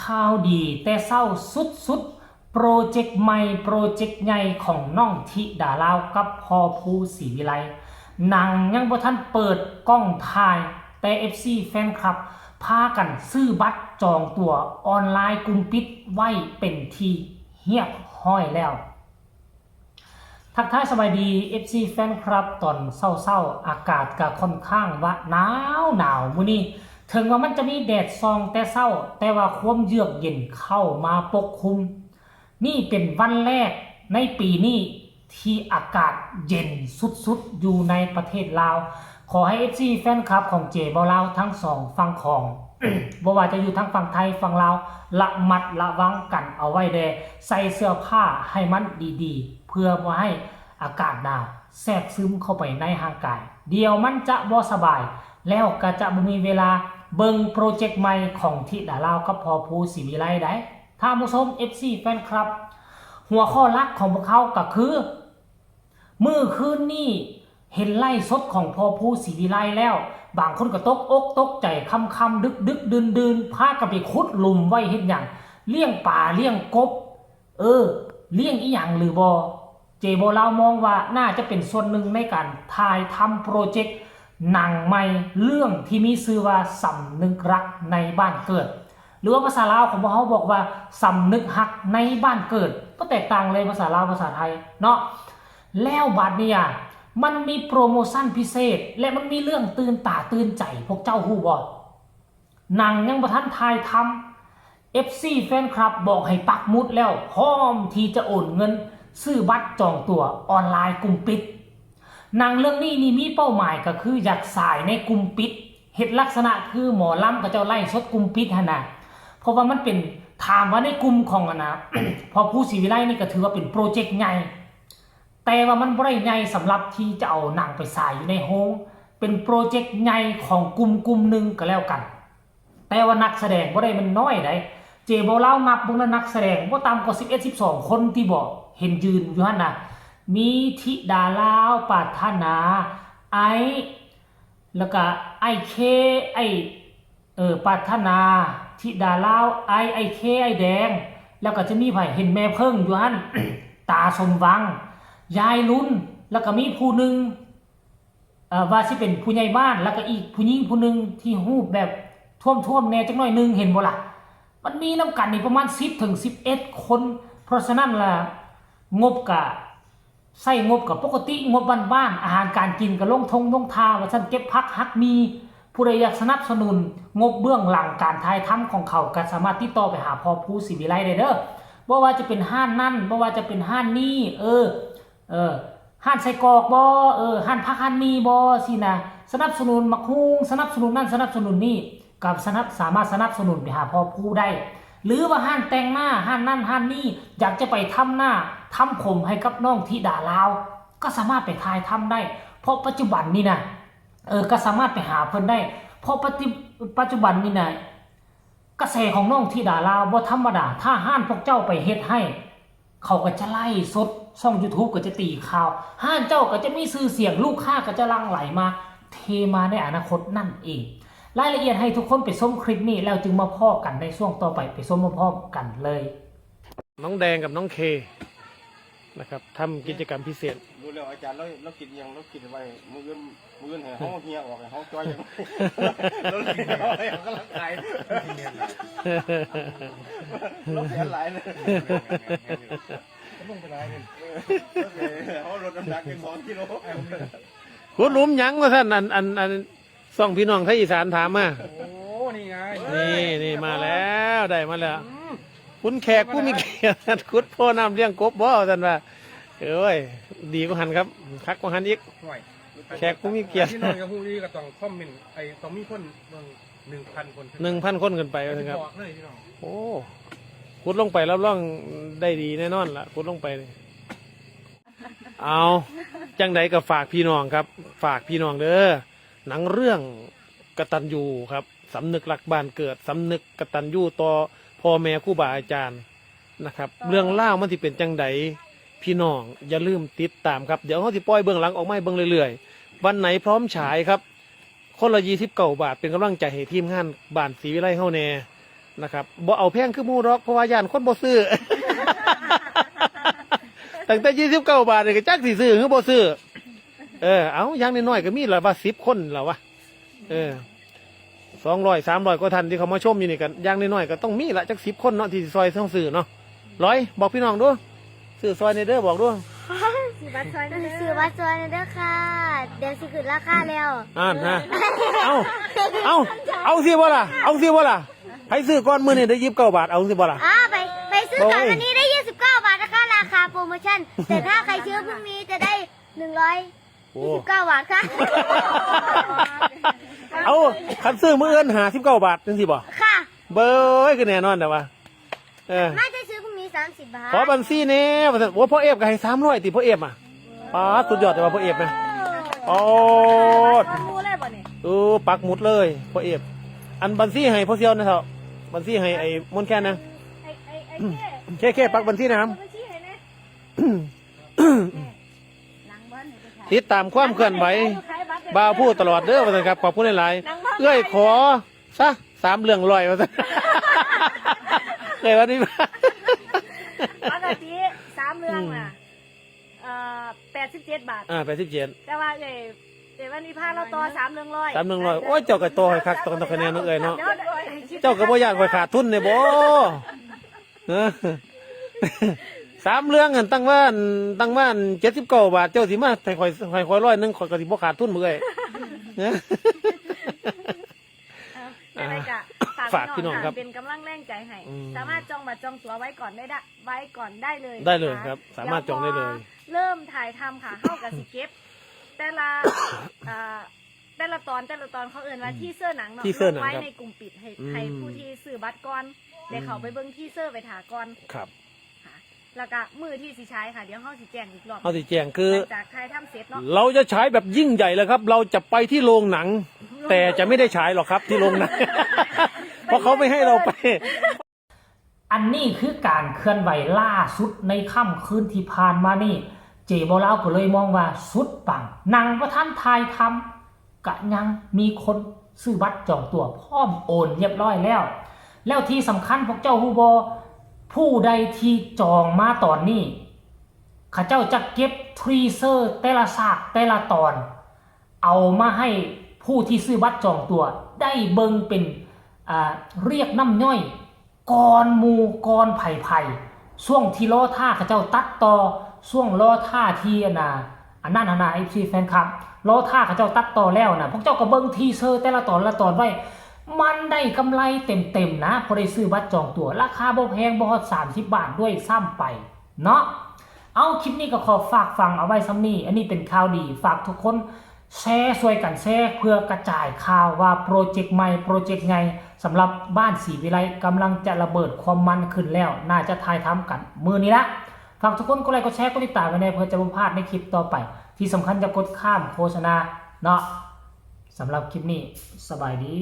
ข่าวดีแต่เศร้าสุดๆโปรเจกต์ใหม่โปรเจกต์ใหญ่ของน้องธิดาลาวกับพอภูศรีวิไลหนังยังบ่ทันเปิดกล้องถ่ายแต่ FC แฟนคลับพากันซื้อบัตรจองตั๋วออนไลน์กลุ่มปิดไว้เป็นที่เรียบร้อยแล้วทักทายสบายดี FC แฟนคลับตอนเศร้าๆอากาศก็ค่อนข้างว่าหนาวมื้อนี้ถึงว่ามันจะมีแดดส่องแต่เศร้าแต่ว่าความเยือกเย็นเข้ามาปกคลุมนี่เป็นวันแรกในปีนี้ที่อากาศเย็นสุดๆอยู่ในประเทศลาวขอให้ FC แฟนคลับของเจเบาลาวทั้งสองฝั่งของ บ่ว่าจะอยู่ทั้งฝั่งไทยฝั่งลาวระมัดระวังกันเอาไว้แดใส่เสื้อผ้าให้มันดีๆเพื่อบ่ให้อากาศหนาวแทรกซึมเข้าไปในร่างกายเดี๋ยวมันจะบ่สบายแล้วก็จะบ่มีเวลาเบิ่งโปรเจกต์ใหม่ของธิดาลาวกับพอภูศรีวิไลได้ถ้าผู้ชม FC แฟนคลับหัวข้อหลักของพวกเขาก็คือมื้อคืนนี้เห็นไล่สดของพอภูศรีวิไลแล้วบางคนก็ตกอกตกใจคำดึกดื่นพากันไปขุดหลุมไว้เฮ็ดหยังเลี้ยงป่าเลี้ยงกบเลี้ยงอีหยังหรือบ่เจโบลาวมองว่าน่าจะเป็นส่วนหนึ่งในการถ่ายทำโปรเจกต์หนังใหม่เรื่องที่มีชื่อว่าสำนึกรักในบ้านเกิดหรือว่าภาษาลาวของพวกเขาบอกว่าสำนึกฮักในบ้านเกิดก็แตกต่างเลยภาษาลาวภาษาไทยเนาะแล้วบัดเนี่ยมันมีโปรโมชั่นพิเศษและมันมีเรื่องตื่นตาตื่นใจพวกเจ้าฮู้บ่หนังยังบ่ทันถ่ายทำ FC แฟนคลับบอกให้ปักหมุดแล้วพร้อมที่จะโอนเงินซื้อบัตรจองตั๋วออนไลน์กลุ่มปิดหนังเรื่องนี้นี่มีเป้าหมายก็คืออยากสายในกลุ่มปิดเฮ็ดลักษณะคือหมอลำกับเจ้าไล่สดกลุ่มปิดหั่นน่ะเพราะว่ามันเป็นถามว่าในกลุ่มของนะ พอภูศรีวิไลนี่ก็ถือว่าเป็นโปรเจกต์ใหญ่แต่ว่ามันบ่ได้ใหญ่สำหรับที่จะเอาหนังไปฉายอยู่ในโรงเป็นโปรเจกต์ใหญ่ของกลุ่มหนึ่งก็แล้วกันแต่ว่านักแสดงบ่ได้มันน้อยได้เจบ่เล่านับบ่นักแสดงบ่ต่ำกว่า11 12คนที่บ่เห็นยืนอยู่หั่นน่ะมีธิดาลาวปรารถนาไอแล้วก็ไอเคไอปรารถนาธิดาลาวไอเคไอแดงแล้วก็จะมีไผเห็นแม่เพิ่งอยู่หั่น ตาสมวังยายลุ้นแล้วก็มีผู้หนึ่งว่าสิเป็นผู้ใหญ่บ้านแล้วก็อีกผู้หญิงผู้หนึ่งที่รูปแบบท่วมแน่จักหน่อยนึงเห็นบ่ล่ะมันมีนำกันนี่ประมาณ10 ถึง 11 คนเพราะฉะนั้นล่ะงบก็ใช้งบกับปกติงบบ้านๆอาหารการกินก็ลงทาว่าซั่นเก็บผักหักมีผู้ใดอยากสนับสนุนงบเบื้องหลังการถ่ายทำของเขาก็สามารถติดต่อไปหาพอภูศรีวิไลได้เด้อบ่ว่าจะเป็นห้านนั่นบ่ว่าจะเป็นห้านนี้ห้านไส้กรอกบ่ห้านผักห้านมีบ่สินะสนับสนุนมักฮุงสนับสนุนนั่นสนับสนุนนี่กับสามารถสนับสนุนไปหาพอภูได้หรือว่าห้านแต่งหน้าห้านนั่นห้านนี่อยากจะไปทำหน้าทำผมให้กับน้องธิดาลาวก็สามารถไปถ่ายทำได้เพราะปัจจุบันนี่นะก็สามารถไปหาเพิ่นได้เพราะปัจจุบันนี่นะกระแสของน้องธิดาลาวบ่ธรรมดาถ้าห้านพวกเจ้าไปเฮ็ดให้เขาก็จะไล่สดช่อง YouTube ก็จะตีข่าวห้านเจ้าก็จะมีชื่อเสียงลูกค้าก็จะลังไหลมาเทมาในอนาคตนั่นเองรายละเอียดให้ทุกคนไปชมคลิปนี้แล้วจึงมาพ้อกันในช่วงต่อไปชมมาพ้อกันเลยน้องแดงกับน้องเคนะครับทำกิจกรรมพิเศษดูแล้วอาจารย์เรากินยังเรากินไว้มือให้เขาเฮียออกให้เขาจ้อยยังเรากินเขาให้เขากำลังขายเราเสียหลายเลยลงไปหลายเลยเขาลดน้ำหนักเป็น2 กิโลคุณลุมยังว่าท่านอันส่องพี่น้องไทยอีสานถามมาโอ้นี่ไงนี่มาแล้วได้มาแล้วคุณแขกผู้มีเกียรติคุดพ่อน้ำเลี้ยงกบบ่ท่านว่าดีกว่าหันครับคักกว่าหันอีกแขกผู้มีเกียรติที่นั่นกับผู้นี้ก็ต้องคอมเมนต์ต้องมีคน1,000 คน1,000 คนขึ้นไปครับโอ้คุดลงไปรับรองได้ดีแน่นอนล่ะคุดลงไปเอาจังใดก็ฝากพี่น้องครับฝากพี่น้องเด้อหนังเรื่องกตัญญูครับสำนึกรักบ้านเกิดสำนึกกตัญญูต่อพ่อแม่ครูบาอาจารย์นะครับเรื่องเล่ามันที่เป็นจังใดพี่น้องอย่าลืมติดตามครับเดี๋ยวเขาที่ปล่อยเบื้องหลังออกมาเบื้องเรื่อยๆวันไหนพร้อมฉายครับคนละ29 บาทเป็นกำลังใจให้ทีมงานบ้านศรีวิไลเฮาแน่ นะครับบ่เอาแพงคือหมูดอกเพราะว่าย่านคนบ่ซื้อ ตั้งแต่29 บาทนี่ก็จักสิซื้อหรือบ่ซื้อเอาอย่างน้อยๆก็มีละว่า10 คนแล้ววะ200 300กว่าท่านที่เขามาชมอยู่นี่กันอย่างน้อยๆก็ต้องมีละจัก10 คนเนาะที่ซอยต้องซื้อเนาะร้อยบอกพี่น้องดูซื้อซอยในเด้อบอกดู ซื้อบัตรซอยนะเด้อค่ะเดี๋ยวสิขึ้นราคาแล้ว นะเอาสิบ่ล่ะให้ซื้อก้อนมื้อนี่ได้29 บาทเอาสิบ่ล่ะ ไปซื้อก่อนอันนี้ได้29 บาทนะคะราคาโปรโมชั่นแต่ถ้าใครซื้อพรุ่งนี้จะได้129 บาทค่ะ เอาคันซื้อมื้ออื่น59 บาทจังซี่บ่ ค่ะ เบ้ยคือแน่นอนแต่ว่าน่าจะซื้อพรุ่งนี้30 บาท ขอบัญชีแน่ว่าซั่นโอ้พ่อเอฟก็ให้300ติพ่อเอฟอ่ะสุดยอดแต่ว่าพ่อเอฟนะโอ้ปักหมุดเลยพ่อเอฟอันบัญชีให้พ่อเซียวนะเถอะบัญชีให้ไอ้มนต์แค่นะแค่ปักบัญชีนะครับ ติดตามความเคลื่อนไหวบ่าวพูดตลอดเด้อว่าซั่นครับขอบคุณหลายๆเอ้ยขอซะ3 เรื่อง100ว่าซั่นวันนี้ ปกติ3 เรื่องน่ะ87 บาท87แต่ว่าวันนี้พาเราต่อ3 เรื่อง100 3 เรื่อง100โอ้ยเจ้าก็โตให้คักต้องคะแนนนึงเอ้ยเนาะเจ้าก็บ่อยากไปขาดทุนเนี่ยบ่3 เรื่องอันตั้งว่า79 บาทเจ้าสิมาให้ข่อย100นึงข่อยก็สิบ่ขาดทุนมื้อเอ้ยฝากพี่น้องครับเป็นกำลังแรงใจให้สามารถจองบัตรจองตั๋วไว้ก่อนได้เลย ได้เลยครับสามารถจองได้เลย เริ่มถ่ายทำค่ะเข้ากับสิเก็บแต่ละตอนเขาเอิ้นว่าที่เสื้อหนังเนาะไว้ในกลุ่มปิดให้ผู้ที่ซื้อบัตรก่อนเดี๋ยวเขาไปเบิ่งที่เสื้อไปถาก่อนครับแล้วก็มือที่สิใช้ค่ะเดี๋ยวเขาสิแจ้งอีกรอบเขาสิแจ้งคือจากถ่ายทำเสร็จเนาะเราจะฉายแบบยิ่งใหญ่เลยครับเราจะไปที่โรงหนังแต่จะไม่ได้ฉายหรอกครับที่โรงหนัง เพราะเขาไม่ให้เราไปอันนี้คือการเคลื่อนไหวล่าสุดในค่ำคืนที่ผ่านมานี่เจบ่าวก็เลยมองว่าสุดปังหนังว่าท่านทายทำกะยังมีคนซื้อบัตรจองตั๋วพร้อมโอนเรียบร้อยแล้วที่สำคัญพวกเจ้าฮู้บ่ผู้ใดที่จองมาตอนนี้ข้าเจ้าจะเก็บทรีเซอร์แต่ละฉากแต่ละตอนเอามาให้ผู้ที่ซื้อบัตรจองตั๋วได้เบิ่งเป็นเรียกน้ำย่อยก่อนหมู่ก่อนไผ่ช่วงที่ล้อท่าข้าเจ้าตัดต่อช่วงล้อท่าที่อันนั้นFC แฟนคลับล้อท่าข้าเจ้าตัดต่อแล้วพวกเจ้าก็เบิ่งทีเซอร์แต่ละตอนไว้มันได้กำไรเต็มนะพอได้ซื้อบัตรจองตั๋วราคาบ่แพงบ่ฮอด30 บาทด้วยซ้ำไปเนาะเอาคลิปนี้ก็ขอฝากฟังเอาไว้ซ้ำนี้อันนี้เป็นข่าวดีฝากทุกคนแชร์ช่วยกันแชร์เพื่อกระจายข่าวว่าโปรเจกต์ใหม่โปรเจกต์ไงสำหรับบ้านศรีวิไลกำลังจะระเบิดความมันขึ้นแล้วน่าจะถ่ายทำกันมื้อนี้ละฝากทุกคนกดไลค์กดแชร์กดติดตามไว้ในเพื่อจะบ่พลาดในคลิปต่อไปที่สำคัญจะกดข้ามโฆษณาเนาะสำหรับคลิปนี้สบายดี